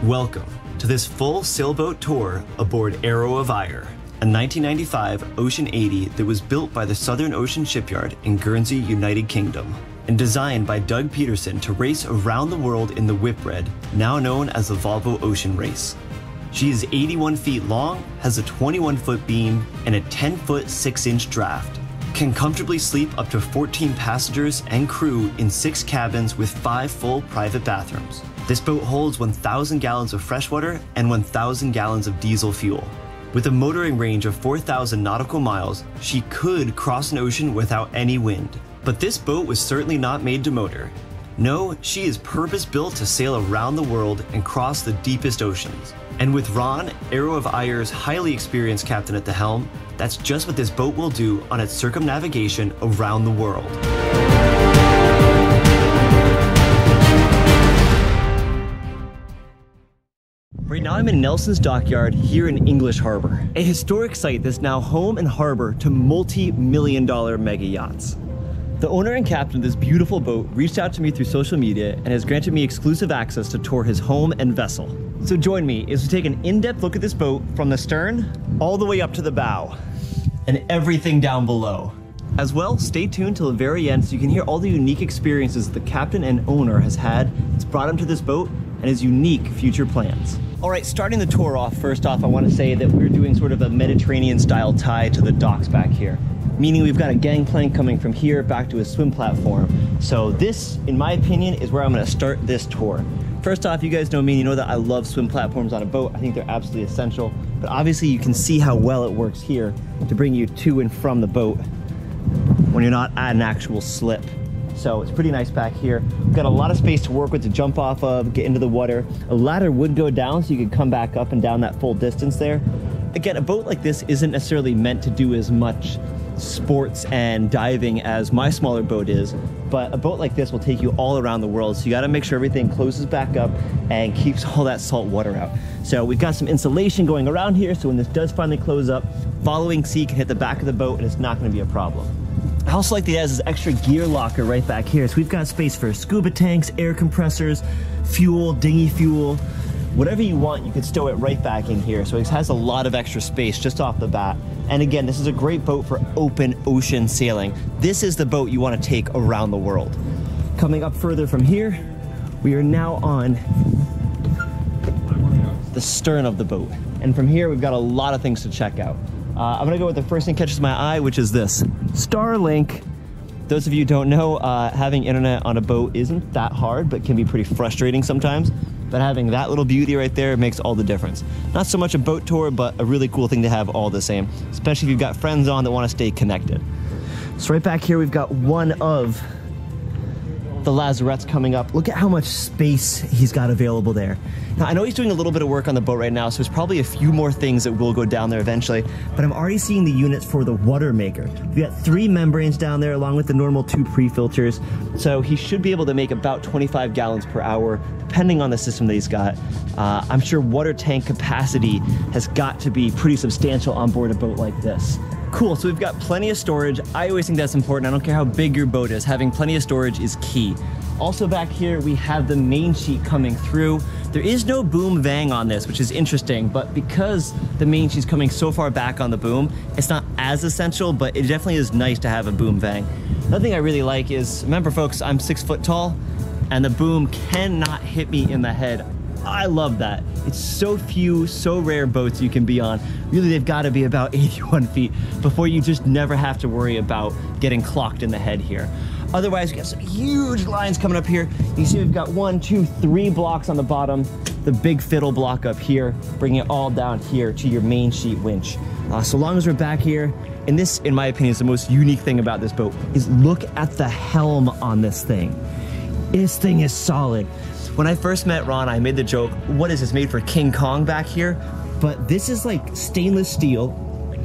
Welcome to this full sailboat tour aboard Arrow of Ire, a 1995 Ocean 80 that was built by the Southern Ocean Shipyard in Guernsey, United Kingdom, and designed by Doug Peterson to race around the world in the Whipred, now known as the Volvo Ocean Race. She is 81 feet long, has a 21-foot beam, and a 10-foot 6-inch draft. Can comfortably sleep up to 14 passengers and crew in 6 cabins with 5 full private bathrooms. This boat holds 1,000 gallons of freshwater and 1,000 gallons of diesel fuel. With a motoring range of 4,000 nautical miles, she could cross an ocean without any wind. But this boat was certainly not made to motor. No, she is purpose-built to sail around the world and cross the deepest oceans. And with Ron, Arrow of Ire's highly experienced captain at the helm, that's just what this boat will do on its circumnavigation around the world. Right now I'm in Nelson's Dockyard here in English Harbor, a historic site that's now home and harbor to multi-million-dollar mega yachts. The owner and captain of this beautiful boat reached out to me through social media and has granted me exclusive access to tour his home and vessel. So join me as we take an in-depth look at this boat from the stern all the way up to the bow and everything down below. As well, stay tuned till the very end so you can hear all the unique experiences that the captain and owner has had that's brought him to this boat and his unique future plans. All right, starting the tour off, first off, I want to say that we're doing sort of a Mediterranean style tie to the docks back here. Meaning we've got a gangplank coming from here back to a swim platform. So this, in my opinion, is where I'm gonna start this tour. First off, you guys know me, you know that I love swim platforms on a boat. I think they're absolutely essential. But obviously you can see how well it works here to bring you to and from the boat when you're not at an actual slip. So it's pretty nice back here. We've got a lot of space to work with, to jump off of, get into the water. A ladder would go down so you could come back up and down that full distance there. Again, a boat like this isn't necessarily meant to do as much sports and diving as my smaller boat is, but a boat like this will take you all around the world, so you got to make sure everything closes back up and keeps all that salt water out. So we've got some insulation going around here, so when this does finally close up, following sea can hit the back of the boat and it's not going to be a problem. I also like that it has this extra gear locker right back here, so we've got space for scuba tanks, air compressors, fuel, dinghy fuel, whatever you want, you could stow it right back in here. So it has a lot of extra space just off the bat. And again, this is a great boat for open ocean sailing. This is the boat you want to take around the world. Coming up further from here, we are now on the stern of the boat. And from here, we've got a lot of things to check out. I'm gonna go with the first thing that catches my eye, which is this, Starlink. Those of you who don't know, having internet on a boat isn't that hard, but can be pretty frustrating sometimes. But having that little beauty right there makes all the difference. Not so much a boat tour, but a really cool thing to have all the same, especially if you've got friends on that want to stay connected. So right back here, we've got one of the lazarettes coming up. Look at how much space he's got available there. Now, I know he's doing a little bit of work on the boat right now, so there's probably a few more things that will go down there eventually, but I'm already seeing the units for the water maker. We got 3 membranes down there along with the normal 2 pre-filters, so he should be able to make about 25 gallons per hour, depending on the system that he's got. I'm sure water tank capacity has got to be pretty substantial on board a boat like this. Cool, so we've got plenty of storage. I always think that's important. I don't care how big your boat is. Having plenty of storage is key. Also back here, we have the main sheet coming through. There is no boom vang on this, which is interesting, but because the main sheet's coming so far back on the boom, it's not as essential, but it definitely is nice to have a boom vang. Another thing I really like is, remember folks, I'm 6 foot tall, and the boom cannot hit me in the head. I love that. It's so few, so rare boats you can be on. Really, they've got to be about 81 feet before you just never have to worry about getting clocked in the head here. Otherwise, we got some huge lines coming up here. You can see we've got 1, 2, 3 blocks on the bottom, the big fiddle block up here, bringing it all down here to your main sheet winch. So long as we're back here, and this, in my opinion, is the most unique thing about this boat, is look at the helm on this thing. This thing is solid. When I first met Ron, I made the joke, what is this, made for King Kong back here? But this is like stainless steel.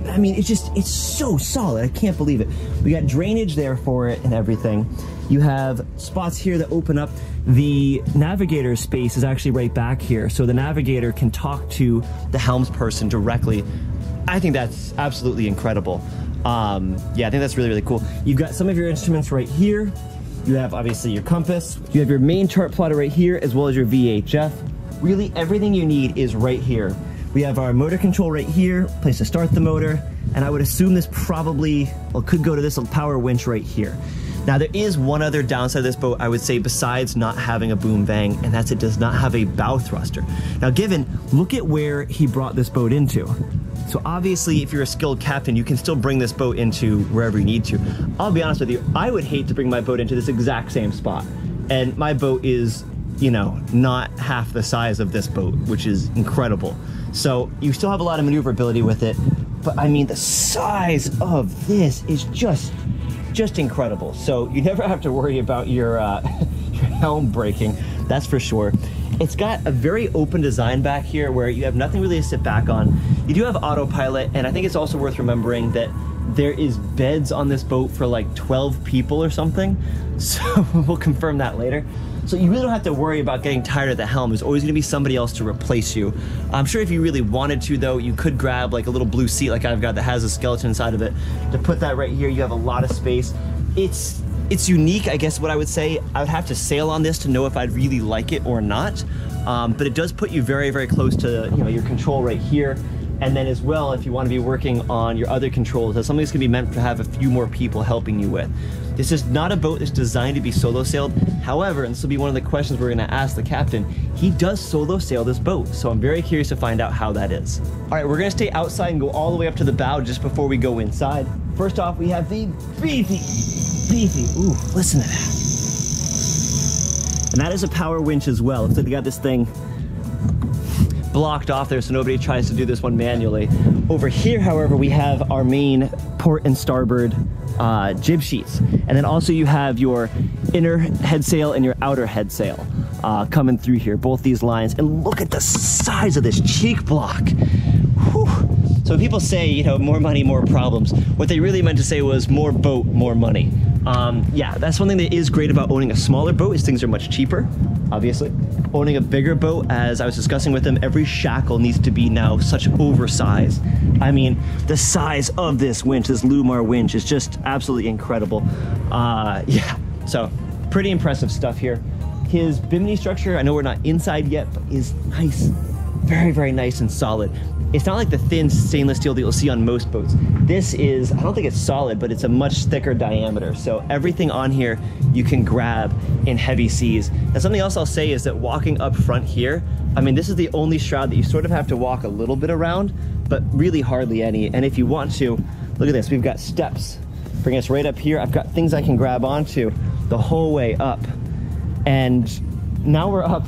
I mean, it's so solid. I can't believe it. We got drainage there for it and everything. You have spots here that open up. The navigator space is actually right back here. So the navigator can talk to the helms person directly. I think that's absolutely incredible. Yeah, I think that's really, really cool. You've got some of your instruments right here. You have obviously your compass. You have your main chart plotter right here, as well as your VHF. Really, everything you need is right here. We have our motor control right here, place to start the motor, and I would assume this probably, well, could go to this power winch right here. Now, there is one other downside of this boat, I would say, besides not having a boom bang, and that's it does not have a bow thruster. Now, look at where he brought this boat into. So obviously, if you're a skilled captain, you can still bring this boat into wherever you need to. I'll be honest with you, I would hate to bring my boat into this exact same spot. And my boat is, you know, not half the size of this boat, which is incredible. So you still have a lot of maneuverability with it, but I mean, the size of this is just incredible. So you never have to worry about your helm breaking, that's for sure. It's got a very open design back here where you have nothing really to sit back on. You do have autopilot, and I think it's also worth remembering that there is beds on this boat for like 12 people or something. So we'll confirm that later. So you really don't have to worry about getting tired of the helm. There's always gonna be somebody else to replace you. I'm sure if you really wanted to though, you could grab like a little blue seat like I've got that has a skeleton inside of it. To put that right here, you have a lot of space. It's unique, I guess what I would say. I would have to sail on this to know if I'd really like it or not. But it does put you very, very close to, you know, your control right here. And then as well, if you want to be working on your other controls, that's something that's going to be meant to have a few more people helping you with. This is not a boat that's designed to be solo sailed. However, and this will be one of the questions we're going to ask the captain, he does solo sail this boat. So I'm very curious to find out how that is. All right, we're going to stay outside and go all the way up to the bow just before we go inside. First off, we have the beefy, ooh, listen to that. And that is a power winch as well. So they got this thing blocked off there so nobody tries to do this one manually. Over here, however, we have our main port and starboard jib sheets. And then also you have your inner head sail and your outer head sail coming through here, both these lines. And look at the size of this cheek block. Whew. So when people say, you know, more money, more problems, what they really meant to say was more boat, more money. Yeah, that's one thing that is great about owning a smaller boat is things are much cheaper, obviously. Owning a bigger boat, as I was discussing with them, every shackle needs to be now such oversized. I mean, the size of this winch, this Lumar winch, is just absolutely incredible. Yeah, so pretty impressive stuff here. His bimini structure, I know we're not inside yet, but is nice, very, very nice and solid. It's not like the thin stainless steel that you'll see on most boats. This is, I don't think it's solid, but it's a much thicker diameter. So everything on here you can grab in heavy seas. And something else I'll say is that walking up front here, I mean, this is the only shroud that you sort of have to walk a little bit around, but really hardly any. And if you want to, look at this, we've got steps. Bring us right up here. I've got things I can grab onto the whole way up. And now we're up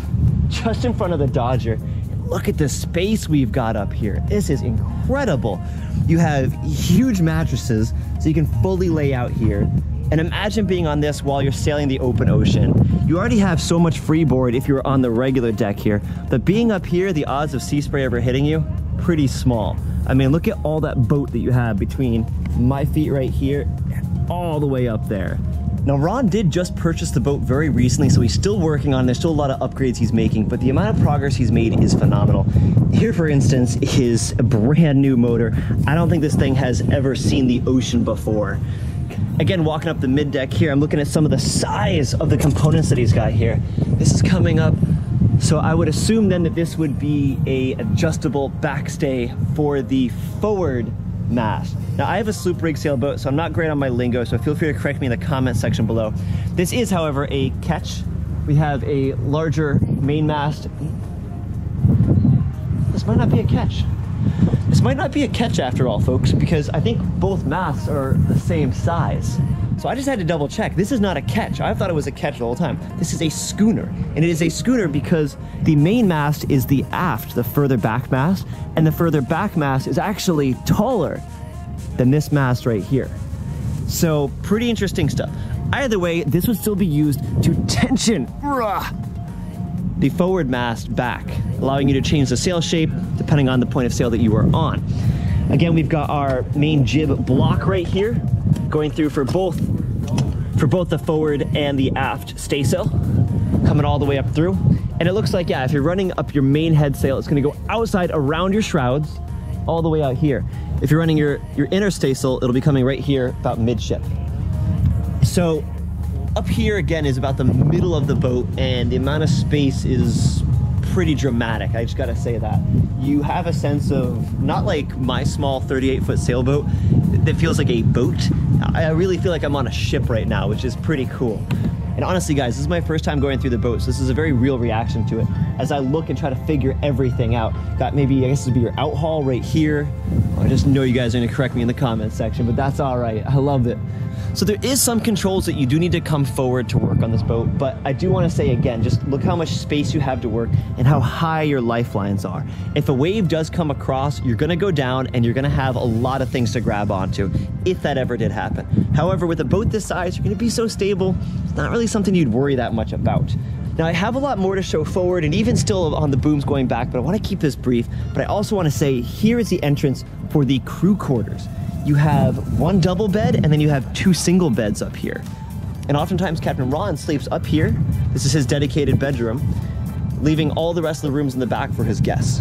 just in front of the Dodger. Look at the space we've got up here. This is incredible. You have huge mattresses, so you can fully lay out here. And imagine being on this while you're sailing the open ocean. You already have so much freeboard if you're on the regular deck here, but being up here, the odds of sea spray ever hitting you, pretty small. I mean, look at all that boat that you have between my feet right here and all the way up there. Now, Ron did just purchase the boat very recently, so he's still working on it. There's still a lot of upgrades he's making, but the amount of progress he's made is phenomenal. Here, for instance, is a brand new motor. I don't think this thing has ever seen the ocean before. Again, walking up the mid deck here, I'm looking at some of the size of the components that he's got here. This is coming up. So I would assume then that this would be a adjustable backstay for the forward mast. Now, I have a sloop rig sailboat, so I'm not great on my lingo, so feel free to correct me in the comment section below. This is, however, a ketch. We have a larger main mast. This might not be a ketch. This might not be a ketch after all, folks, because I think both masts are the same size. So I just had to double check. This is not a ketch. I thought it was a ketch the whole time. This is a schooner. And it is a schooner because the main mast is the aft, the further back mast, and the further back mast is actually taller than this mast right here. So pretty interesting stuff. Either way, this would still be used to tension the forward mast back, allowing you to change the sail shape depending on the point of sail that you are on. Again, we've got our main jib block right here, going through for both the forward and the aft staysail, coming all the way up through. And it looks like, yeah, if you're running up your main head sail, it's gonna go outside around your shrouds, all the way out here. If you're running your inner staysail, it'll be coming right here about midship. So up here again is about the middle of the boat, and the amount of space is pretty dramatic. I just gotta say that. You have a sense of, not like my small 38-foot sailboat that feels like a boat. I really feel like I'm on a ship right now, which is pretty cool. And honestly, guys, this is my first time going through the boat, so this is a very real reaction to it. As I look and try to figure everything out. Got maybe, I guess this would be your out haul right here. I just know you guys are gonna correct me in the comments section, but that's all right. I love it. So there is some controls that you do need to come forward to work on this boat, but I do want to say again, just look how much space you have to work and how high your lifelines are. If a wave does come across, you're going to go down and you're going to have a lot of things to grab onto, if that ever did happen. However, with a boat this size, you're going to be so stable, it's not really something you'd worry that much about. Now I have a lot more to show forward and even still on the booms going back, but I want to keep this brief. But I also want to say, here is the entrance for the crew quarters. You have one double bed and then you have two single beds up here. And oftentimes Captain Ron sleeps up here. This is his dedicated bedroom, leaving all the rest of the rooms in the back for his guests.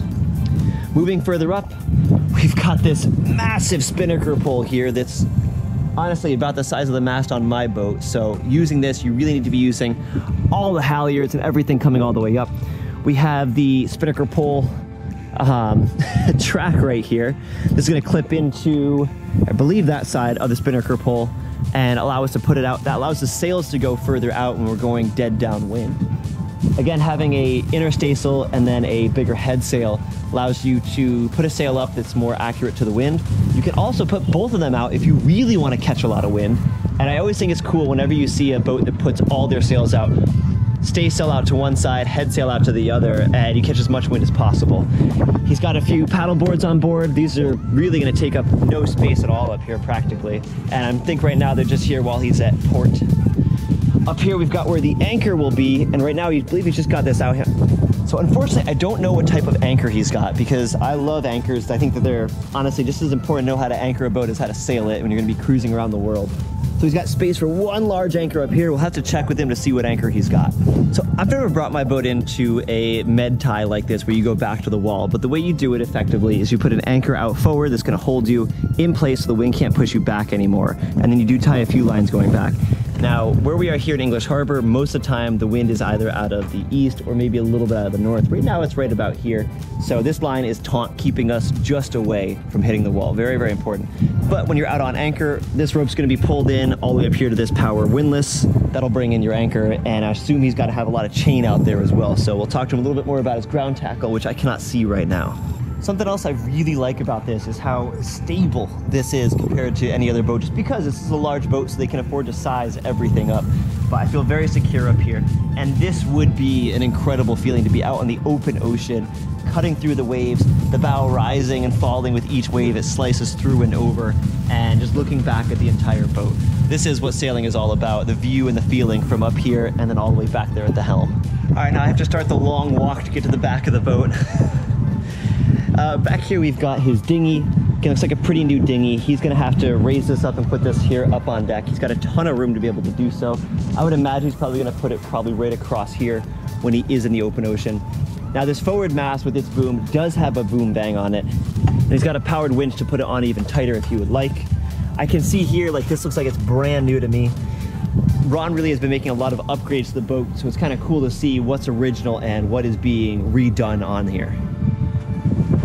Moving further up, we've got this massive spinnaker pole here that's honestly about the size of the mast on my boat. So using this, you really need to be using all the halyards and everything coming all the way up. We have the spinnaker pole track right here. This is going to clip into, I believe, that side of the spinnaker pole and allow us to put it out. That allows the sails to go further out when we're going dead downwind. Again, having a interstaysail and then a bigger head sail allows you to put a sail up that's more accurate to the wind. You can also put both of them out if you really want to catch a lot of wind. And I always think it's cool whenever you see a boat that puts all their sails out. Stay sail out to one side, head sail out to the other, and you catch as much wind as possible. He's got a few paddle boards on board. These are really going to take up no space at all up here practically. And I think right now they're just here while he's at port. Up here we've got where the anchor will be, and right now I believe he's just got this out here. So unfortunately I don't know what type of anchor he's got, because I love anchors. I think that they're honestly just as important to know how to anchor a boat as how to sail it when you're going to be cruising around the world. So he's got space for one large anchor up here. We'll have to check with him to see what anchor he's got. So I've never brought my boat into a med tie like this where you go back to the wall, but the way you do it effectively is you put an anchor out forward that's going to hold you in place so the wind can't push you back anymore. And then you do tie a few lines going back. Now, where we are here in English Harbor, most of the time the wind is either out of the east or maybe a little bit out of the north. Right now it's right about here. So this line is taut, keeping us just away from hitting the wall. Very, very important. But when you're out on anchor, this rope's going to be pulled in all the way up here to this power windlass. That'll bring in your anchor, and I assume he's got to have a lot of chain out there as well. So we'll talk to him a little bit more about his ground tackle, which I cannot see right now. Something else I really like about this is how stable this is compared to any other boat, just because this is a large boat so they can afford to size everything up. But I feel very secure up here, and this would be an incredible feeling to be out on the open ocean, cutting through the waves, the bow rising and falling with each wave it slices through and over, and just looking back at the entire boat. This is what sailing is all about, the view and the feeling from up here and then all the way back there at the helm. All right, now I have to start the long walk to get to the back of the boat. Back here we've got his dinghy. Again, looks like a pretty new dinghy. He's gonna have to raise this up and put this here up on deck. He's got a ton of room to be able to do so. I would imagine he's probably gonna put it right across here when he is in the open ocean. Now this forward mast with its boom does have a boom bang on it. And he's got a powered winch to put it on even tighter if you would like. I can see here, like, this looks like it's brand new to me. Ron really has been making a lot of upgrades to the boat, so it's kind of cool to see what's original and what is being redone on here.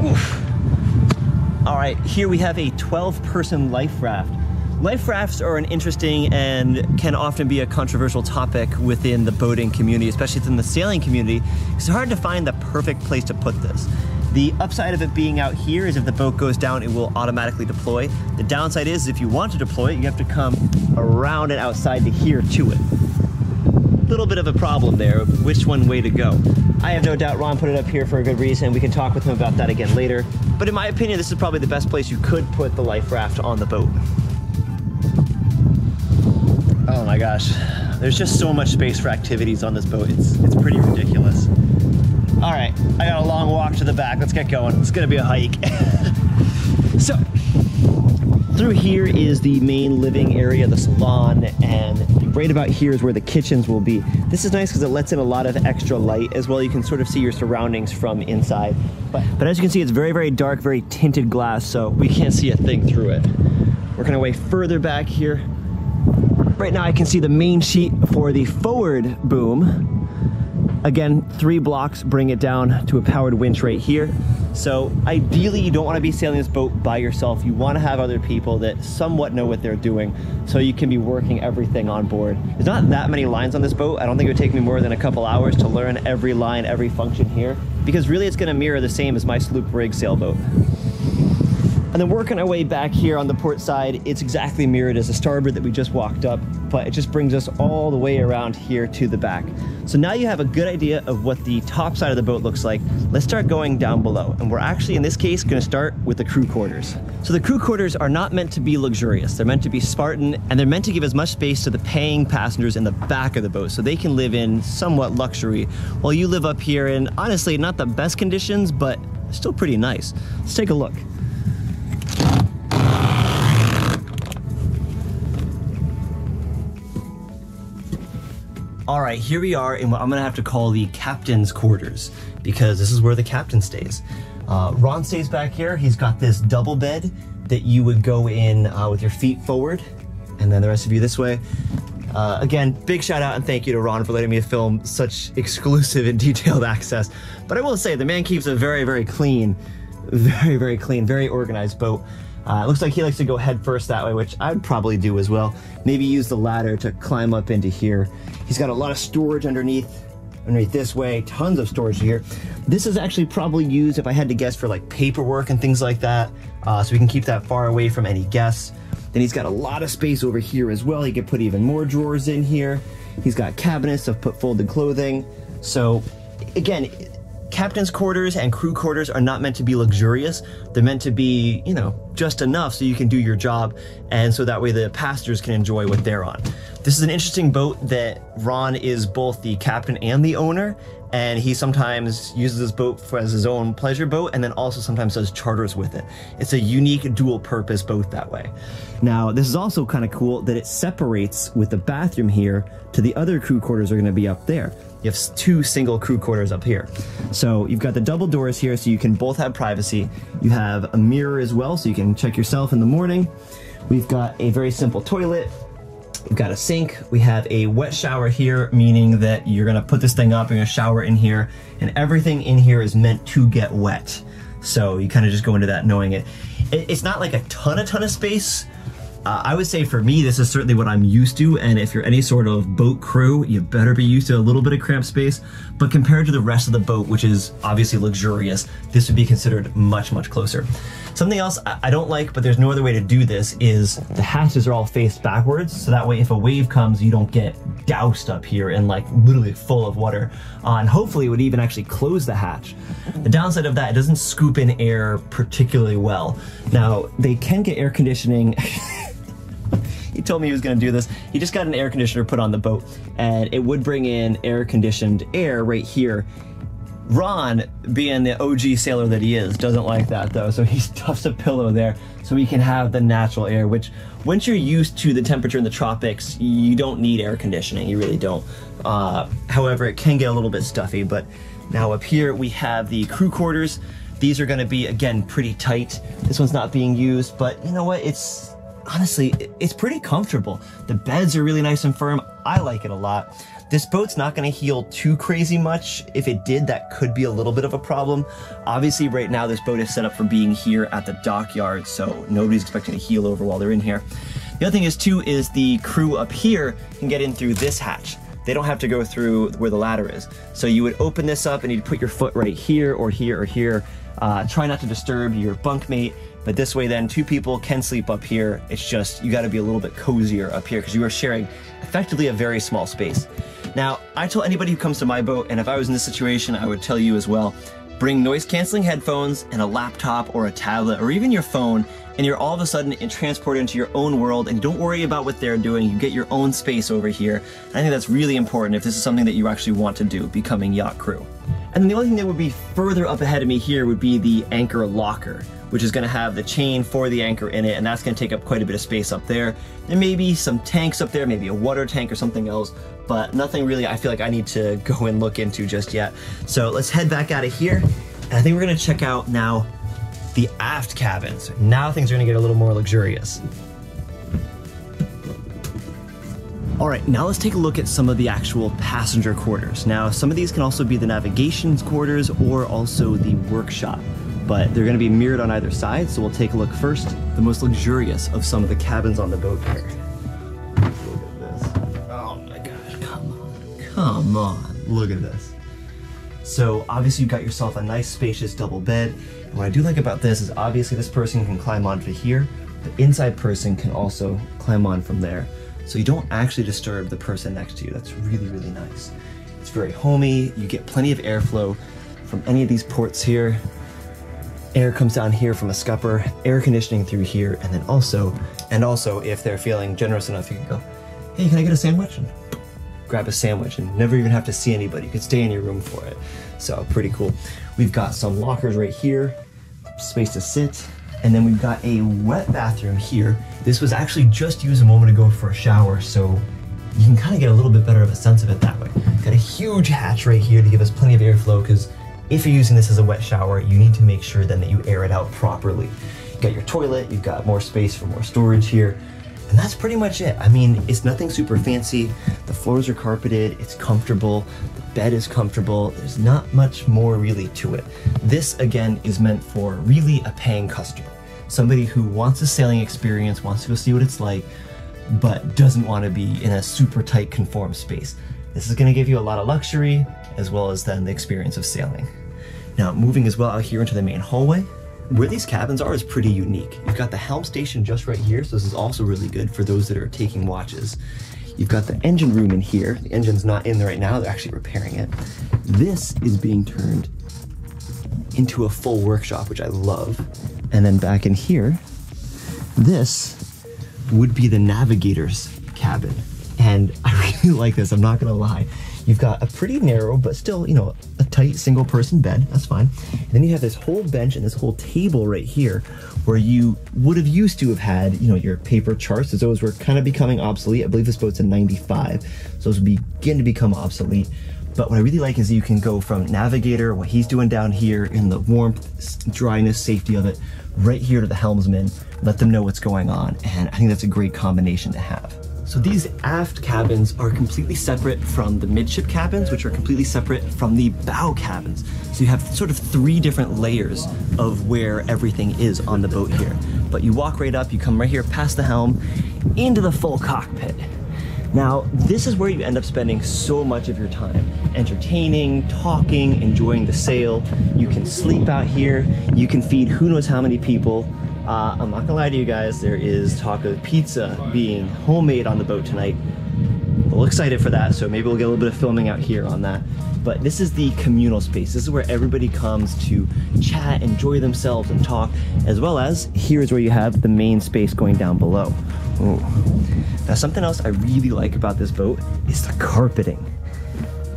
Oof. All right, here we have a 12-person life raft. Life rafts are an interesting and can often be a controversial topic within the boating community, especially within the sailing community. It's hard to find the perfect place to put this. The upside of it being out here is if the boat goes down, it will automatically deploy. The downside is if you want to deploy it, you have to come around and outside to here to it. Little bit of a problem there, which one way to go. I have no doubt Ron put it up here for a good reason. We can talk with him about that again later. But in my opinion, this is probably the best place you could put the life raft on the boat. Oh my gosh, there's just so much space for activities on this boat. It's pretty ridiculous. All right, I got a long walk to the back. Let's get going. It's gonna be a hike. So, through here is the main living area, the salon, and right about here is where the kitchens will be. This is nice because it lets in a lot of extra light as well. You can sort of see your surroundings from inside. But as you can see, it's very, very dark, very tinted glass, so we can't see a thing through it. Working our way further back here. Right now I can see the main sheet for the forward boom. Again, 3 blocks bring it down to a powered winch right here. So ideally, you don't want to be sailing this boat by yourself. You want to have other people that somewhat know what they're doing, so you can be working everything on board. There's not that many lines on this boat. I don't think it would take me more than a couple hours to learn every line, every function here, because really it's going to mirror the same as my sloop rig sailboat. And then working our way back here on the port side, it's exactly mirrored as the starboard that we just walked up, but it just brings us all the way around here to the back. So now you have a good idea of what the top side of the boat looks like. Let's start going down below. And we're actually, in this case, going to start with the crew quarters. So the crew quarters are not meant to be luxurious. They're meant to be Spartan, and they're meant to give as much space to the paying passengers in the back of the boat so they can live in somewhat luxury while you live up here in, honestly, not the best conditions, but still pretty nice. Let's take a look. All right, here we are in what I'm gonna have to call the captain's quarters, because this is where the captain stays. Ron stays back here. He's got this double bed that you would go in with your feet forward, and then the rest of you this way. Again, big shout out and thank you to Ron for letting me film such exclusive and detailed access. But I will say, the man keeps a very, very clean, very organized boat. It looks like he likes to go head first that way, which I'd probably do as well. Maybe use the ladder to climb up into here. He's got a lot of storage underneath this way, tons of storage here. This is actually probably used, if I had to guess, for like paperwork and things like that, so we can keep that far away from any guests. Then he's got a lot of space over here as well. He could put even more drawers in here. He's got cabinets to put folded clothing. So again, captain's quarters and crew quarters are not meant to be luxurious. They're meant to be, you know, just enough so you can do your job, and so that way the passengers can enjoy what they're on. This is an interesting boat that Ron is both the captain and the owner, and he sometimes uses this boat as his own pleasure boat, and then also sometimes does charters with it. It's a unique dual purpose boat that way. Now, this is also kind of cool that it separates with the bathroom here to the other crew quarters are going to be up there. You have 2 single crew quarters up here. So you've got the double doors here so you can both have privacy. You have a mirror as well so you can check yourself in the morning. We've got a very simple toilet. We've got a sink. We have a wet shower here, meaning that you're gonna put this thing up, you're gonna shower in here, and everything in here is meant to get wet. So you kind of just go into that knowing it. It's not like a ton of space. I would say for me, this is certainly what I'm used to, and if you're any sort of boat crew, you better be used to a little bit of cramped space, but compared to the rest of the boat, which is obviously luxurious, this would be considered much closer. Something else I don't like, but there's no other way to do this, is the hatches are all faced backwards, so that way if a wave comes, you don't get doused up here and like literally full of water, and hopefully it would even actually close the hatch. The downside of that, it doesn't scoop in air particularly well. Now, they can get air conditioning. He told me he was going to do this. He just got an air conditioner put on the boat, and it would bring in air-conditioned air right here. Ron, being the OG sailor that he is, doesn't like that though, so he stuffs a pillow there so we can have the natural air, which once you're used to the temperature in the tropics, you don't need air conditioning, you really don't. However, it can get a little bit stuffy, but now up here we have the crew quarters. These are going to be, again, pretty tight. This one's not being used, but you know what, honestly, it's pretty comfortable. The beds are really nice and firm. I like it a lot. This boat's not gonna heel too crazy much. If it did, that could be a little bit of a problem. Obviously, right now, this boat is set up for being here at the dockyard, so nobody's expecting to heel over while they're in here. The other thing is, too, is the crew up here can get in through this hatch. They don't have to go through where the ladder is. So you would open this up and you'd put your foot right here or here or here. Try not to disturb your bunkmate. But this way then 2 people can sleep up here. It's just, you gotta be a little bit cozier up here because you are sharing effectively a very small space. Now, I tell anybody who comes to my boat, and if I was in this situation, I would tell you as well, bring noise canceling headphones and a laptop or a tablet or even your phone, and you're all of a sudden transported into your own world, and you don't worry about what they're doing. You get your own space over here. And I think that's really important if this is something that you actually want to do, becoming yacht crew. And then the only thing that would be further up ahead of me here would be the anchor locker, which is going to have the chain for the anchor in it, and that's going to take up quite a bit of space up there. There may be some tanks up there, maybe a water tank or something else, but nothing really I feel like I need to go and look into just yet. So let's head back out of here, and I think we're going to check out now the aft cabins. Now things are going to get a little more luxurious. All right, now let's take a look at some of the actual passenger quarters. Now, some of these can also be the navigation quarters or also the workshop, but they're gonna be mirrored on either side, so we'll take a look first. The most luxurious of some of the cabins on the boat here. Look at this. Oh my gosh, come on, look at this. So obviously you've got yourself a nice spacious double bed. And what I do like about this is obviously this person can climb onto here. The inside person can also climb on from there. So you don't actually disturb the person next to you. That's really, really nice. It's very homey. You get plenty of airflow from any of these ports here. Air comes down here from a scupper, air conditioning through here, and then also if they're feeling generous enough, you can go, hey, can I get a sandwich? And grab a sandwich and never even have to see anybody. You could stay in your room for it. So pretty cool. We've got some lockers right here, space to sit. And then we've got a wet bathroom here. This was actually just used a moment ago for a shower, so you can kind of get a little bit better of a sense of it that way. Got a huge hatch right here to give us plenty of airflow, because if you're using this as a wet shower, you need to make sure then that you air it out properly. You've got your toilet, you've got more space for more storage here, and that's pretty much it. I mean, it's nothing super fancy. The floors are carpeted, it's comfortable, the bed is comfortable. There's not much more really to it. This, again, is meant for really a paying customer. Somebody who wants a sailing experience, wants to go see what it's like, but doesn't want to be in a super tight conformed space. This is going to give you a lot of luxury, as well as then the experience of sailing. Now, moving as well out here into the main hallway, where these cabins are is pretty unique. You've got the helm station just right here, so this is also really good for those that are taking watches. You've got the engine room in here. The engine's not in there right now, they're actually repairing it. This is being turned into a full workshop, which I love. And then back in here, this would be the navigator's cabin. And I really like this, I'm not gonna lie. You've got a pretty narrow, but still, you know, a tight single person bed, that's fine. And then you have this whole bench and this whole table right here where you would have used to have had, you know, your paper charts, as those were kind of becoming obsolete. I believe this boat's a 95, so those would begin to become obsolete. But what I really like is you can go from navigator, what he's doing down here in the warmth, dryness, safety of it, right here to the helmsman, let them know what's going on. And I think that's a great combination to have. So these aft cabins are completely separate from the midship cabins, which are completely separate from the bow cabins. So you have sort of 3 different layers of where everything is on the boat here. But you walk right up, you come right here past the helm, into the full cockpit. Now, this is where you end up spending so much of your time. Entertaining, talking, enjoying the sail. You can sleep out here. You can feed who knows how many people. I'm not gonna lie to you guys, there is talk of pizza being homemade on the boat tonight. A little excited for that, so maybe we'll get a little bit of filming out here on that. But this is the communal space. This is where everybody comes to chat, enjoy themselves, and talk, as well as here's where you have the main space going down below. Ooh. Now, something else I really like about this boat is the carpeting.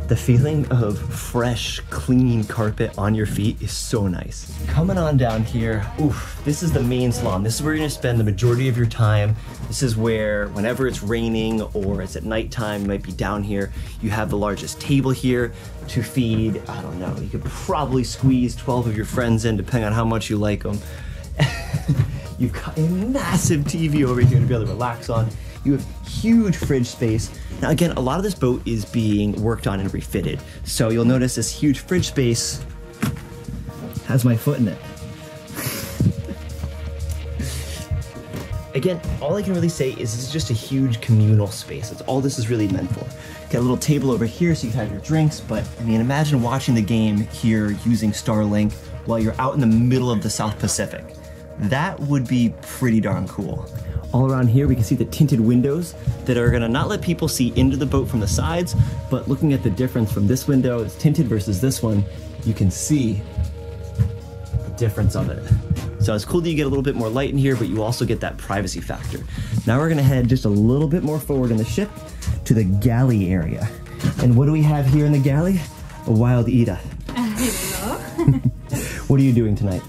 The feeling of fresh, clean carpet on your feet is so nice. Coming on down here, oof, this is the main salon. This is where you're gonna spend the majority of your time. This is where, whenever it's raining or it's at nighttime, you might be down here. You have the largest table here to feed, I don't know, you could probably squeeze 12 of your friends in, depending on how much you like them. You've got a massive TV over here to be able to relax on. You have huge fridge space. Now again, a lot of this boat is being worked on and refitted. So you'll notice this huge fridge space has my foot in it. Again, all I can really say is this is just a huge communal space. That's all this is really meant for. Got a little table over here so you can have your drinks, but I mean, imagine watching the game here using Starlink while you're out in the middle of the South Pacific. That would be pretty darn cool. All around here, we can see the tinted windows that are gonna not let people see into the boat from the sides, but looking at the difference from this window, it's tinted versus this one, you can see the difference of it. So it's cool that you get a little bit more light in here, but you also get that privacy factor. Now we're gonna head just a little bit more forward in the ship to the galley area. And what do we have here in the galley? A wild Ida. Hello. What are you doing tonight?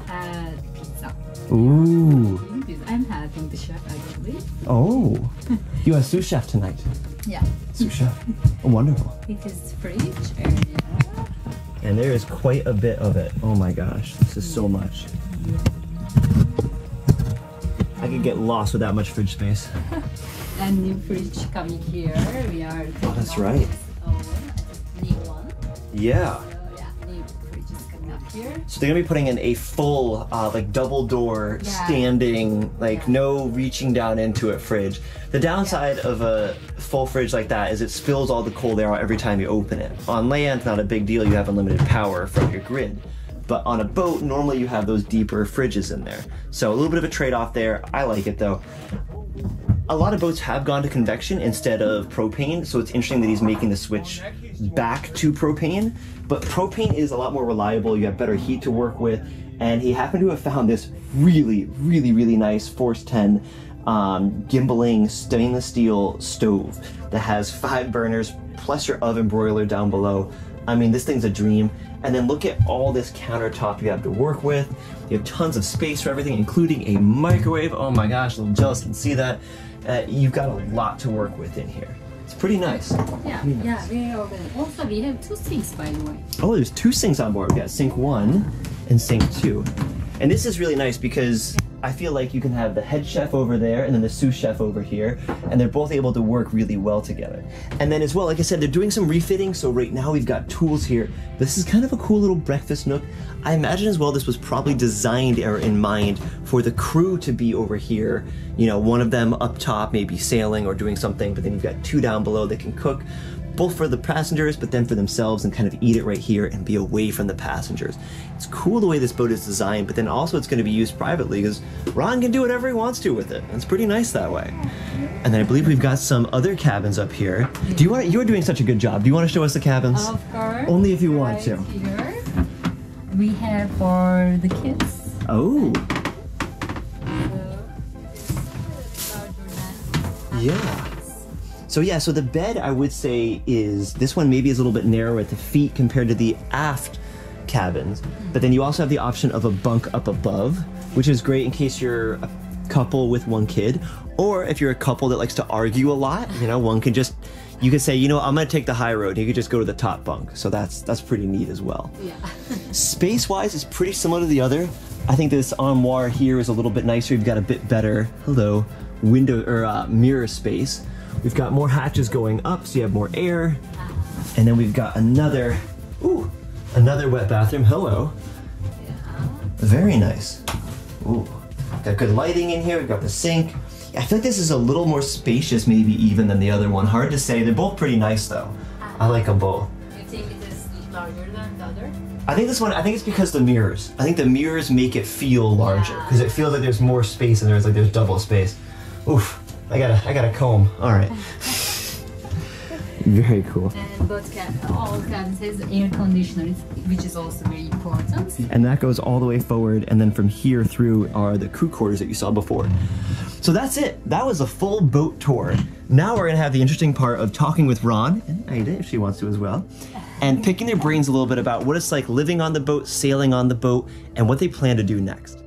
Pizza. Ooh. I'm having the chef actually. Oh, you are sous chef tonight? Yeah. Sous chef. Oh, wonderful. It is fridge area. And there is quite a bit of it. Oh my gosh, this is so much. I could get lost with that much fridge space. And new fridge coming here. We are. Oh, that's right. New one. Yeah. New fridge is coming up here. So they're gonna be putting in a full, like double door, standing, like no reaching down into it fridge. The downside of a full fridge like that is it spills all the cold air out every time you open it. On land, not a big deal. You have unlimited power from your grid. But on a boat, normally you have those deeper fridges in there. So a little bit of a trade-off there. I like it though. A lot of boats have gone to convection instead of propane, so it's interesting that he's making the switch back to propane. But propane is a lot more reliable, you have better heat to work with, and he happened to have found this really nice Force 10 gimbaling stainless steel stove that has 5 burners plus your oven broiler down below. I mean, this thing's a dream. And then look at all this countertop you have to work with. You have tons of space for everything, including a microwave. Oh my gosh, a little jealous can see that. You've got a lot to work with in here. It's pretty nice. Yeah, pretty nice. very organic. Also, we have 2 sinks, by the way. Oh, there's 2 sinks on board. We've got sink 1 and sink 2. And this is really nice because I feel like you can have the head chef over there and then the sous chef over here, and they're both able to work really well together. And then as well, like I said, they're doing some refitting, so right now we've got tools here. This is kind of a cool little breakfast nook. I imagine as well this was probably designed or in mind for the crew to be over here. You know, one of them up top, maybe sailing or doing something, but then you've got 2 down below that can cook, both for the passengers, but then for themselves, and kind of eat it right here and be away from the passengers. It's cool the way this boat is designed, but then also it's going to be used privately because Ron can do whatever he wants to with it. It's pretty nice that way. And then I believe we've got some other cabins up here. You're doing such a good job. Do you want to show us the cabins? Of course. Only if you want to. Here, we have for the kids. Oh. Yeah. So the bed, I would say, is, this one maybe is a little bit narrow at the feet compared to the aft cabins, but then you also have the option of a bunk up above, which is great in case you're a couple with 1 kid, or if you're a couple that likes to argue a lot, you know, one can just, you could say, you know, I'm gonna take the high road, and you could just go to the top bunk. So that's pretty neat as well. Yeah. Space-wise, it's pretty similar to the other. I think this armoire here is a little bit nicer. You've got a bit better, window or mirror space. We've got more hatches going up, so you have more air. And then we've got another wet bathroom. Hello. Yeah. Very nice. Ooh, got good lighting in here. We've got the sink. I feel like this is a little more spacious maybe even than the other one. Hard to say. They're both pretty nice though. I like them both. You think it is larger than the other? I think it's because the mirrors. I think the mirrors make it feel larger because it feels like there's more space and there's double space. Oof. I gotta comb. All right. Very cool. And all cabins has air conditioner, which is also very important. And that goes all the way forward, and then from here through are the crew quarters that you saw before. So that's it. That was a full boat tour. Now we're gonna have the interesting part of talking with Ron and Aida, if she wants to as well, and picking their brains a little bit about what it's like living on the boat, sailing on the boat, and what they plan to do next.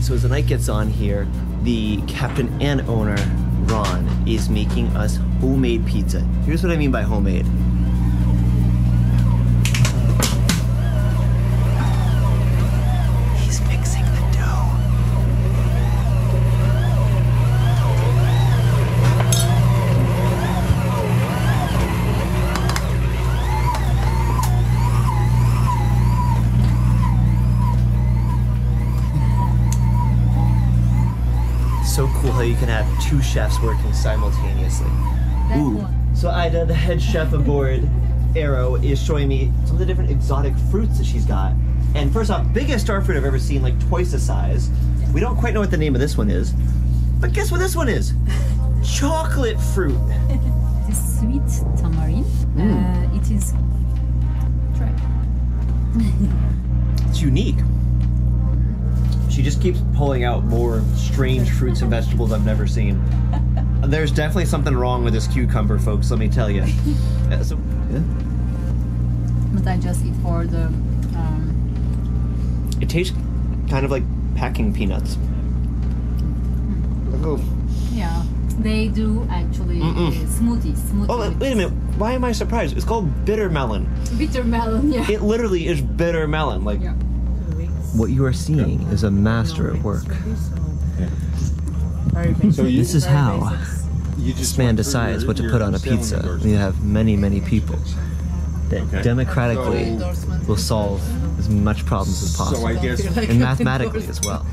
So as the night gets on here, the captain and owner, Ron, is making us homemade pizza. Here's what I mean by homemade. He's mixing the dough. So cool how you can have 2 chefs working simultaneously. Ooh. So Ida, the head chef aboard Arrow, is showing me some of the different exotic fruits that she's got. And first off, biggest star fruit I've ever seen, like twice the size. We don't quite know what the name of this one is, but guess what this one is? Chocolate fruit. It is sweet tamarind. It is dry. It's unique. She just keeps pulling out more strange fruits and vegetables I've never seen. There's definitely something wrong with this cucumber, folks, let me tell you. But I just eat for the... It tastes kind of like packing peanuts. Oh. Yeah, they do actually smoothies. Oh, wait a minute. Why am I surprised? It's called bitter melon. Bitter melon, yeah. It literally is bitter melon. Like, yeah. 2 weeks. what you are seeing is a master at work. This is how this man decides what to put on a pizza when you have many, many people that democratically will solve as much problems as possible, and mathematically as well.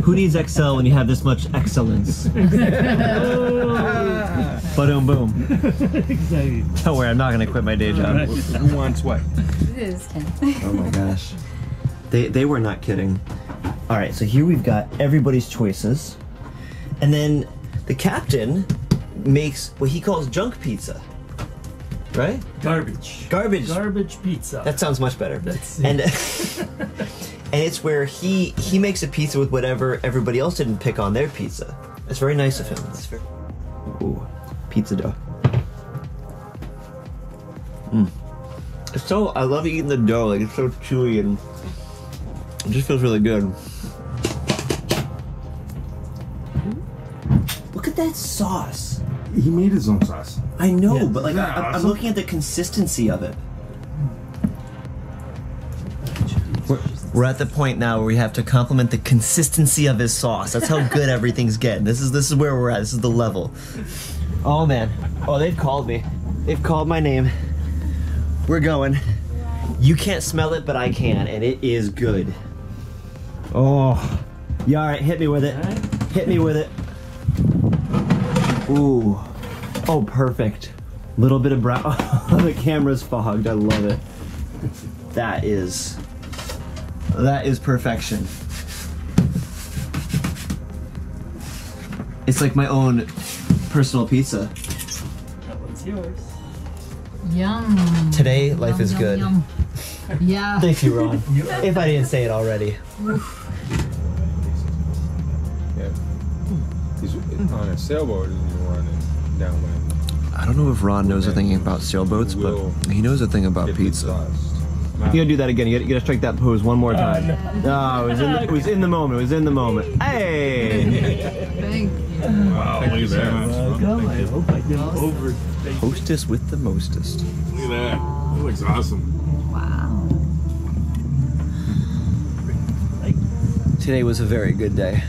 Who needs Excel when you have this much excellence? Ba-dum boom. Exactly. Don't worry, I'm not gonna quit my day job. Who wants what? Oh my gosh. They were not kidding. Alright, so here we've got everybody's choices. And then the captain makes what he calls junk pizza. Right? Garbage. Garbage. Garbage pizza. That sounds much better. That's and and it's where he makes a pizza with whatever everybody else didn't pick on their pizza. That's very nice of him. That's very... Ooh, pizza dough. It's so, I love eating the dough. Like, it's so chewy and it just feels really good. Look at that sauce. He made his own sauce. I know, Yeah. but like I'm Awesome. looking at the consistency of it. We're at the point now where we have to compliment the consistency of his sauce. That's how good everything's getting. This is where we're at. This is the level. Oh man. Oh, they've called me. They've called my name. We're going. You can't smell it, but I can, and it is good. Oh. Yeah, all right, hit me with it. Hit me with it. Ooh. Oh, perfect. Little bit of brown. Oh, the camera's fogged. I love it. That is perfection. It's like my own personal pizza. That one's yours. Yum. Today, life is Yum, good. yum. Yeah. Thank you, Ron. If I didn't say it already. Yeah. He's on a sailboat and you're running downwind. I don't know if Ron knows a thing about sailboats, but he knows a thing about pizza. You gotta do that again. You gotta strike that pose one more time. No, it was in the moment. It was in the moment. Hey! Thank you. Wow, look at that. Welcome. I hope I didn't over. Hostess with the mostest. Look at that. That looks awesome. Wow. Today was a very good day.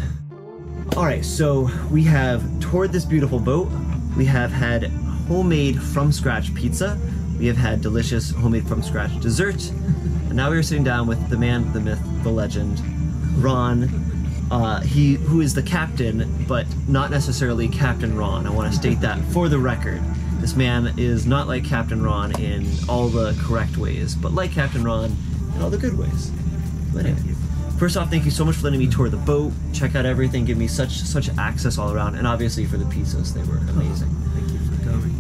Alright, so we have toured this beautiful boat. We have had homemade from scratch pizza. We have had delicious homemade from scratch dessert. And now we are sitting down with the man, the myth, the legend, Ron. Who is the captain, but not necessarily Captain Ron. I want to state that for the record. This man is not like Captain Ron in all the correct ways, but like Captain Ron in all the good ways. But anyway, first off, thank you so much for letting me tour the boat, check out everything, give me such access all around, and obviously for the pizzas, they were amazing. Thank you for coming.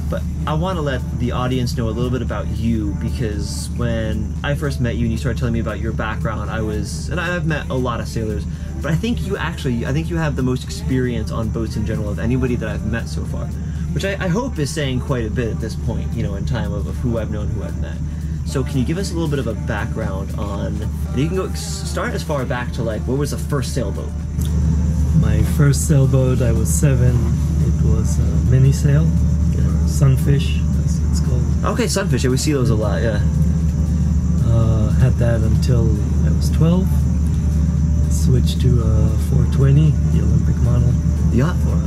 But I want to let the audience know a little bit about you, because when I first met you and you started telling me about your background, and I've met a lot of sailors, but I think you have the most experience on boats in general of anybody that I've met so far, which I hope is saying quite a bit at this point, you know, in time of who I've known, who I've met. So can you give us a little bit of a background on, and you can start as far back to like, what was the first sailboat? My first sailboat, I was 7. It was a mini sail, or sunfish, as it's called. Okay, sunfish, yeah, we see those a lot, yeah. Had that until I was 12. Switched to a 420, the Olympic model. Yacht for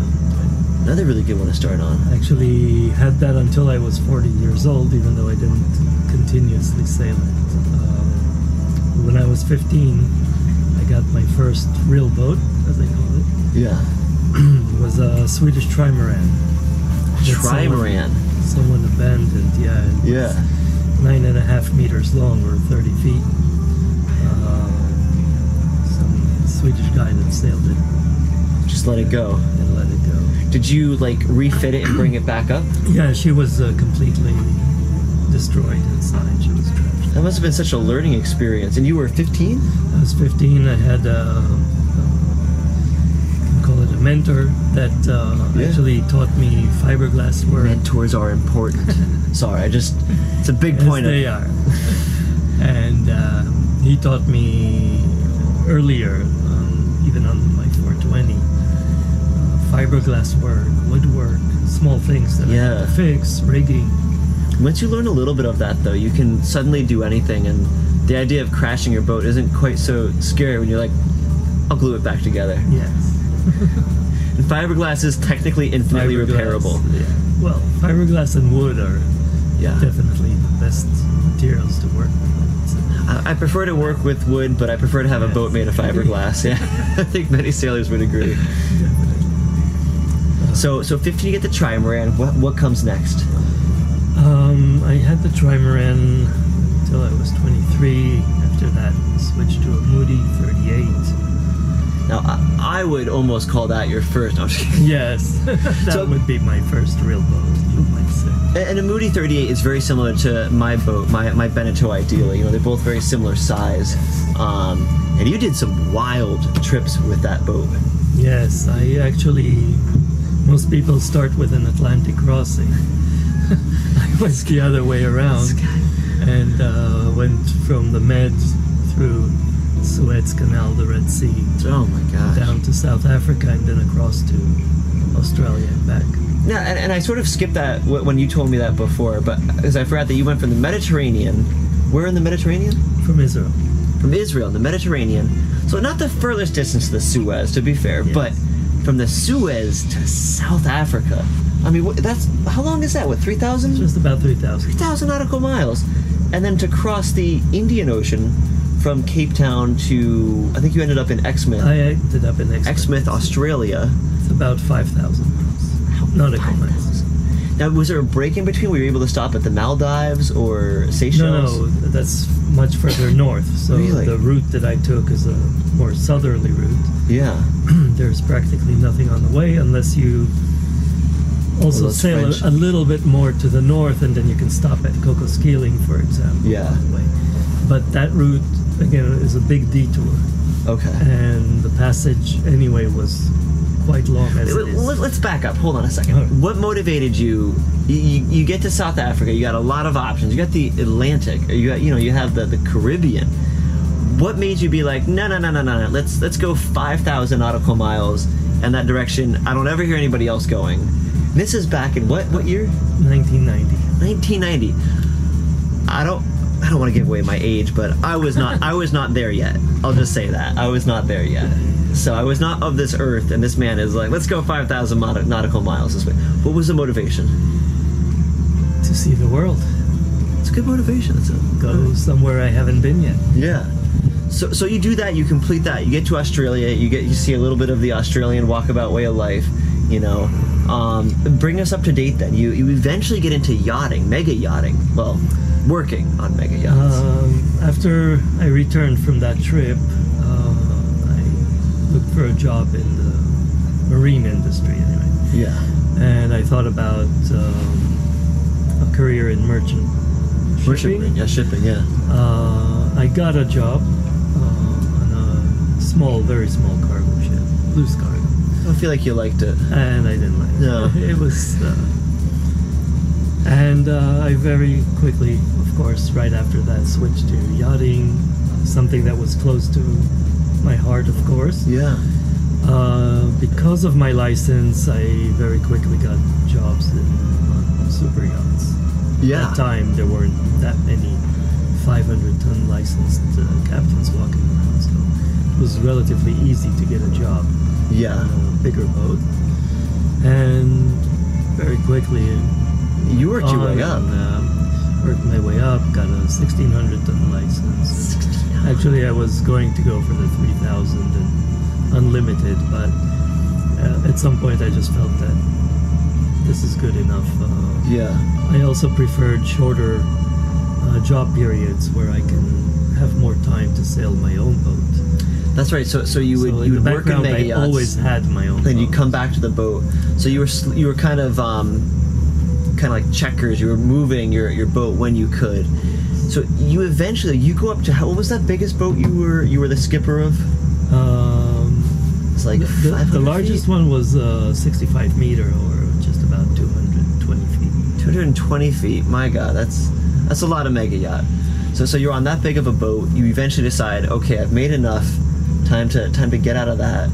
another really good one to start on. Actually had that until I was 40 years old, even though I didn't continuously sail it. When I was 15, I got my first real boat, as they call it. Yeah. It was a Swedish trimaran. that Trimaran. Someone abandoned, yeah. It was 9.5 meters long, or 30 feet. Some Swedish guy that sailed it. Just let it go. And let it go. Did you like refit it and bring it back up? Yeah, she was completely destroyed inside. She was trashed. That must have been such a learning experience. And you were 15? I was 15. I had you can call it a mentor that actually taught me fiberglass work. Mentors are important. Sorry, it's a big Yes, point. they are. And he taught me earlier, even on my 420, fiberglass work, woodwork, small things that I had to fix, rigging. Once you learn a little bit of that, though, you can suddenly do anything, and the idea of crashing your boat isn't quite so scary when you're like, I'll glue it back together. Yes. And fiberglass is technically infinitely repairable. Yeah. Well, fiberglass and wood are definitely the best materials to work with. I prefer to work with wood, but I prefer to have a boat made of fiberglass. Yeah, I think many sailors would agree. Definitely. So 15 you get the trimaran. What comes next? I had the trimaran until I was 23. After that, switched to a Moody 38. Now, I would almost call that your first. No, I'm just kidding. Yes, that would be my first real boat, you might say. And a Moody 38 is very similar to my boat, my Beneteau Ideally. You know, they're both very similar size. And you did some wild trips with that boat. Yes, I actually, most people start with an Atlantic crossing. I went the other way around and went from the Med through Suez Canal, the Red Sea, Oh my gosh. down to South Africa, and then across to Australia and back. Yeah, and I sort of skipped that when you told me that before, but because I forgot that you went from the Mediterranean. Where in the Mediterranean? From Israel. From Israel, in the Mediterranean. So not the furthest distance to the Suez, to be fair, Yes. but from the Suez to South Africa. I mean, that's how long is that? What, 3,000? Just about 3,000. 3,000 nautical miles, and then to cross the Indian Ocean from Cape Town to, I think you ended up in Exmouth. I ended up in Exmouth, Australia. It's about 5,000 miles. Nautical miles. Now, was there a break in between? Were you able to stop at the Maldives or Seychelles? No, that's much further north. So Really? the route that I took is a more southerly route. Yeah. There's practically nothing on the way unless you also that's sail French. a little bit more to the north, and then you can stop at Cocoskeeling, for example. Yeah. On the way. But that route, again, is a big detour. Okay. And the passage, anyway, was quite long as it is. Let's back up. Hold on a second. All right. What motivated you? You get to South Africa. You got a lot of options. You got the Atlantic. You have the Caribbean. What made you be like, no? Let's go 5,000 nautical miles in that direction. I don't ever hear anybody else going. This is back in what year? 1990. 1990. I don't want to give away my age, but I was not there yet. I'll just say that. I was not there yet. So I was not of this earth, and this man is like, let's go 5,000 nautical miles this way. What was the motivation? To see the world. It's a good motivation. Go somewhere I haven't been yet. Yeah. So you do that, you complete that, you get to Australia, you see a little bit of the Australian walkabout way of life, you know. Bring us up to date then. You eventually get into yachting, mega yachting. Well, working on mega yachts. After I returned from that trip, I looked for a job in the marine industry anyway. Yeah. And I thought about a career in merchant shipping. Shipping, yeah. I got a job on a very small cargo ship, loose cargo. I don't feel like you liked it. And I didn't like it. No. It was... and I very quickly, of course, right after that, switched to yachting, something that was close to my heart, of course. Yeah. Because of my license, I very quickly got jobs on super yachts. Yeah. At that time, there weren't that many 500-ton licensed captains walking around, so it was relatively easy to get a job Yeah. on a bigger boat. And very quickly, You worked your way up. Worked my way up, got a 1,600-ton license. Actually, I was going to go for the 3,000 and unlimited, but at some point I just felt that this is good enough. Yeah. I also preferred shorter job periods where I can have more time to sail my own boat. That's right. So you would So you in the would work in background, mega I yachts. always had my own Then you boat. come back to the boat. So you were kind of like checkers. You were moving your boat when you could. So you eventually go up to what was that biggest boat you were the skipper of? It's like the 500 largest feet? one was 65 meter, or just about 220 feet. 220 feet. My God, that's a lot of mega yacht. So you're on that big of a boat. You eventually decide, okay, I've made enough. Time to get out of that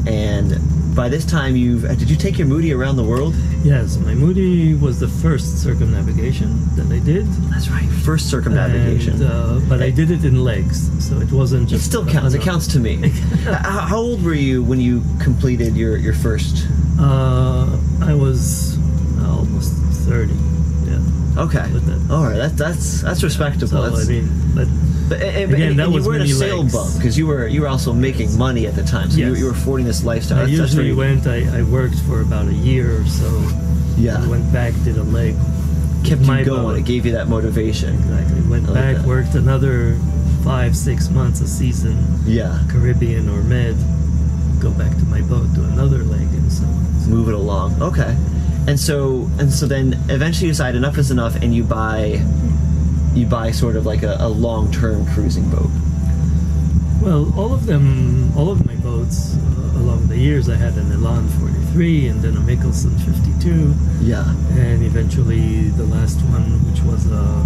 and by this time did you take your Moody around the world? Yes, my Moody was the first circumnavigation that I did. That's right, first circumnavigation. And, but I did it in legs, so it wasn't just... It still counts, it counts to me. How old were you when you completed your first? I was almost 30, yeah. Okay, alright, that's respectable. So, That's, I mean, but again, that and was you weren't a many sail legs. bum, because you were also making money at the time, so Yes. you were affording this lifestyle. I usually I worked for about a year or so. Yeah. I went back, did a leg. Kept my you going, boat. it gave you that motivation. Exactly. Went like back, that. worked another 5-6 months a season, Yeah, Caribbean or Med, go back to my boat, do another leg, and so on. move it along. Okay. And so then eventually you decide enough is enough, and you buy sort of like a long-term cruising boat. Well, all of my boats, along the years, I had an Elan 43 and then a Mickelson 52. Yeah. And eventually the last one, which was a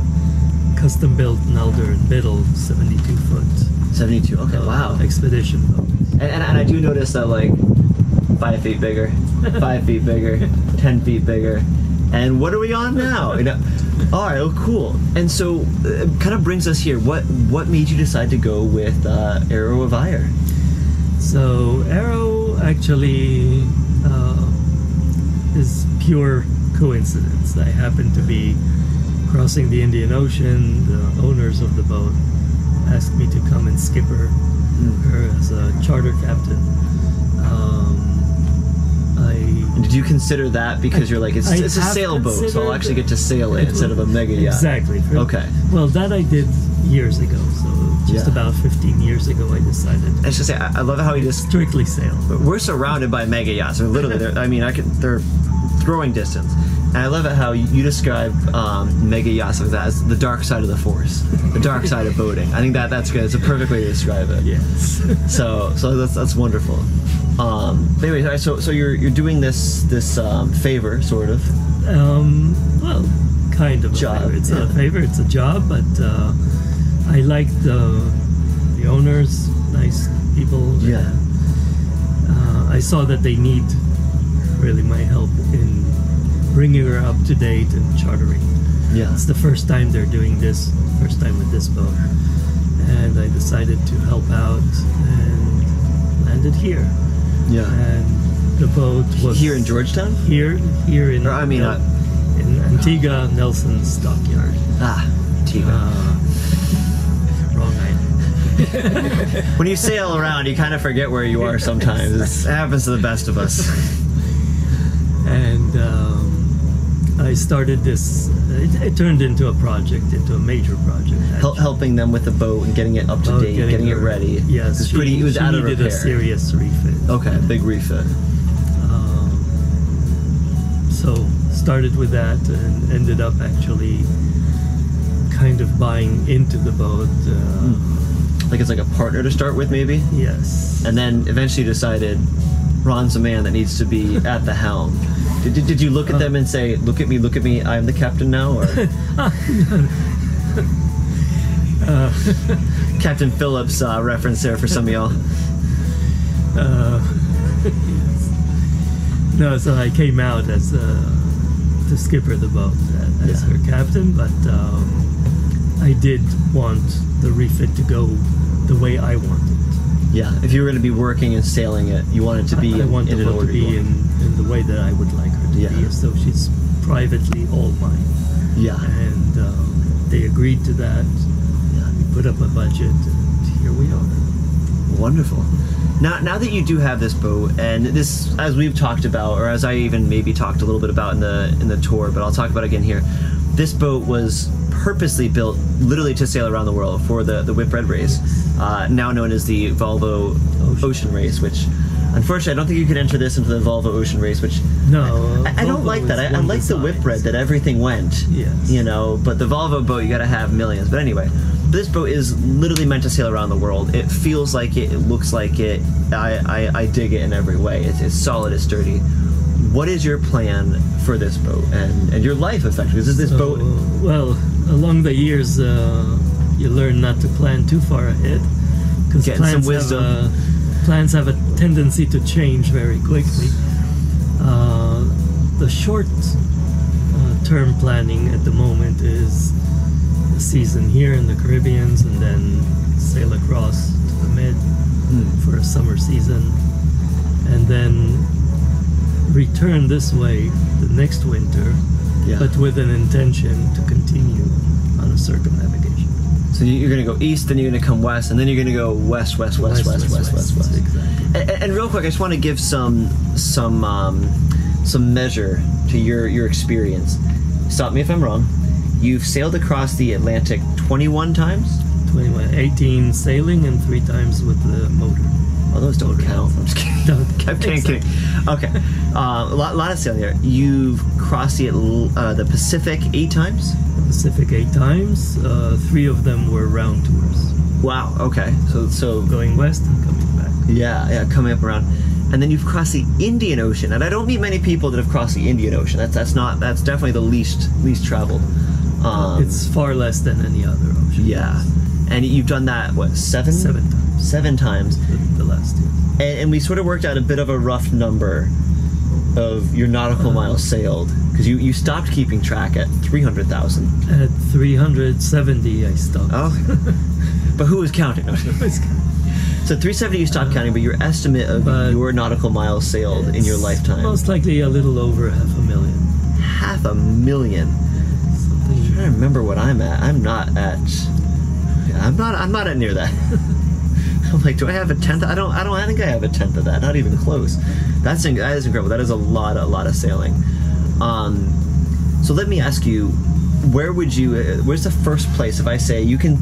custom-built Nalder and Biddle 72-foot 72. Okay. Wow. expedition boat. And I do notice that, like, 5 feet bigger, 5 feet bigger, 10 feet bigger, and what are we on now? You know. All right. Oh, cool. And so, it kind of brings us here. What made you decide to go with Arrow of Ire? So Arrow actually is pure coincidence. I happened to be crossing the Indian Ocean. The owners of the boat asked me to come and skipper her as a charter captain. Did you consider that because you're like, it's a sailboat, so I'll actually get to sail it instead of a mega yacht? Exactly. Okay. Well, that I did years ago, so just about 15 years ago I decided I was just say, I love how he just... strictly sail. We're surrounded by mega yachts. They're literally, they're throwing distance. And I love it how you describe mega yachts like that as the dark side of the force, the dark side of boating. I think that's good. It's a perfect way to describe it. Yes. So that's wonderful. Anyway, so you're doing this favor, sort of. Well, kind of Job, a favor. It's yeah. a favor. It's a job, but I like the owners, nice people. Yeah. I saw that they need really my help in bringing her up to date and chartering. Yeah. It's the first time they're doing this, first time with this boat, and I decided to help out and landed here. Yeah. And the boat was Here in Georgetown? Here in Or, I mean, in Antigua, Nelson's dockyard. Antigua. Wrong item. When you sail around, you kind of forget where you are sometimes. It happens to the best of us. And I started this. It turned into a project, into a major project. Helping them with the boat and getting it up to date, getting it ready. Yes, It was out of repair. She needed a serious refit. Okay, big refit. So started with that and ended up actually kind of buying into the boat. Like it's like a partner to start with, maybe? Yes. And then eventually decided Ron's a man that needs to be at the helm. Did you look at them and say, look at me, I'm the captain now? Or Captain Phillips reference there for some of y'all. No, so I came out as to skipper the boat as her captain, but I did want the refit to go the way I wanted. Yeah, if you were going to be working and sailing it, you want it to be I want in the an boat to order. be in the way that I would like her to be, as though she's privately all mine. Yeah. And they agreed to that. Yeah. We put up a budget, and here we are. Wonderful. Now that you do have this boat, and this, as we've talked about, or as I even maybe talked a little bit about in the tour, but I'll talk about it again here. This boat was purposely built literally to sail around the world for the Whitbread race, now known as the Volvo Ocean Race, which unfortunately I don't think you could enter this into the Volvo Ocean Race, which no, I don't like that. I like the Whitbread that everything went, yes. You know, but the Volvo boat, you gotta have millions. But anyway, this boat is literally meant to sail around the world. It feels like it looks like it. I dig it in every way. It's solid, it's sturdy. What is your plan for this boat and your life, effectively? Is this boat? Well, along the years, you learn not to plan too far ahead, because Getting some wisdom. plans have a tendency to change very quickly. The short term planning at the moment is the season here in the Caribbean, and then sail across to the mid for a summer season, and then return this way the next winter, but with an intention to continue on a circumnavigation. So you're going to go east, then you're going to come west, and then you're going to go west. Exactly. And real quick, I just want to give some measure to your experience. Stop me if I'm wrong. You've sailed across the Atlantic 21 times? 21, 18 sailing and 3 times with the motor. Oh, those don't count. I'm just kidding. I'm kidding. Okay. A lot of sailing there. You've crossed the Pacific 8 times? The Pacific 8 times. 3 of them were round tours. Wow. Okay. So going west and coming back. Yeah, coming up around. And then you've crossed the Indian Ocean. And I don't meet many people that have crossed the Indian Ocean. That's definitely the least traveled. It's far less than any other ocean. Yeah. And you've done that, what, 7? 7 times. 7 times. The last 2. And we sort of worked out a bit of a rough number of your nautical miles sailed, because you stopped keeping track at 300,000. At 370 I stopped. Oh. But who was counting? So 370 you stopped counting, but your estimate of your nautical miles sailed in your lifetime? Most likely a little over 500,000. 500,000? I'm trying to remember what I'm at. I'm not at near that. I'm like, do I have a tenth? I think I have a tenth of that. Not even close. That is incredible. That is a lot of sailing. So let me ask you, where's the first place, if I say you can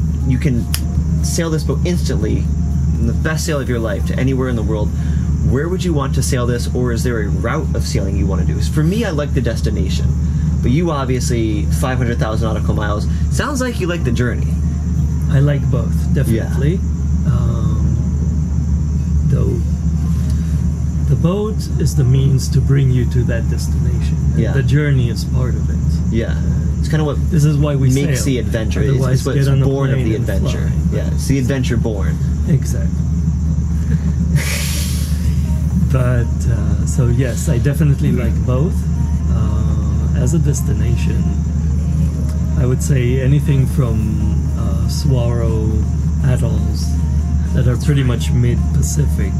sail this boat instantly, the best sail of your life, to anywhere in the world, where would you want to sail this, or is there a route of sailing you want to do? For me, I like the destination, but you obviously 500,000 nautical miles. Sounds like you like the journey. I like both, definitely. Yeah. Though the boat is the means to bring you to that destination. And the journey is part of it. Yeah. It's kind of what this is why we makes sail. the adventure. Otherwise, it's what's born of the adventure. Yeah, it's the Adventureborne. Exactly. But so yes, I definitely like both. As a destination, I would say anything from Saguaro atolls that are pretty much mid-Pacific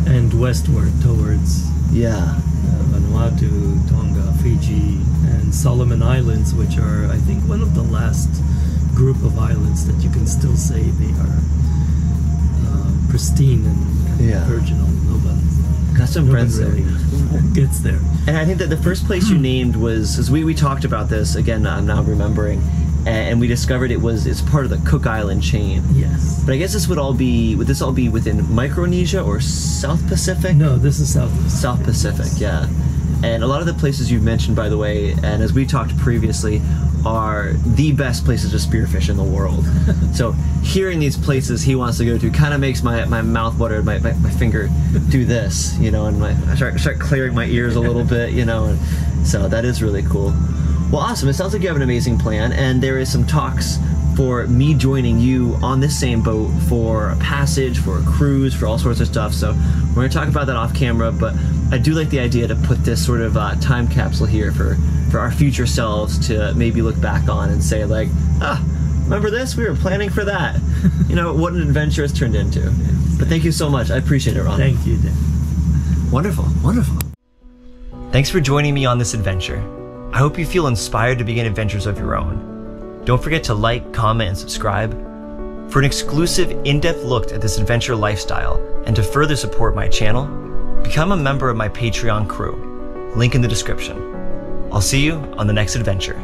and westward towards Vanuatu, Tonga, Fiji, and Solomon Islands, which are, I think, one of the last group of islands that you can still say they are pristine and virginal. Got some friends really gets there. And I think that the first place you named was, as we talked about this, again, I'm now remembering, and we discovered it's part of the Cook Island chain. Yes. But I guess would this all be within Micronesia or South Pacific? No, this is South Pacific. South Pacific, yeah. And a lot of the places you've mentioned, by the way, and as we talked previously, are the best places to spearfish in the world. So hearing these places he wants to go to kind of makes my mouth water, my finger do this, and I start clearing my ears a little bit, and so that is really cool. Well, awesome. It sounds like you have an amazing plan, and there is some talks for me joining you on this same boat for a passage, for a cruise, for all sorts of stuff. So we're going to talk about that off camera, but I do like the idea to put this sort of time capsule here for our future selves to maybe look back on and say, like, remember this? We were planning for that. What an adventure it's turned into. But thank you so much. I appreciate it, Ron. Thank you, Dan. Wonderful. Thanks for joining me on this adventure. I hope you feel inspired to begin adventures of your own. Don't forget to like, comment, and subscribe. For an exclusive, in-depth look at this adventure lifestyle and to further support my channel, become a member of my Patreon crew. Link in the description. I'll see you on the next adventure.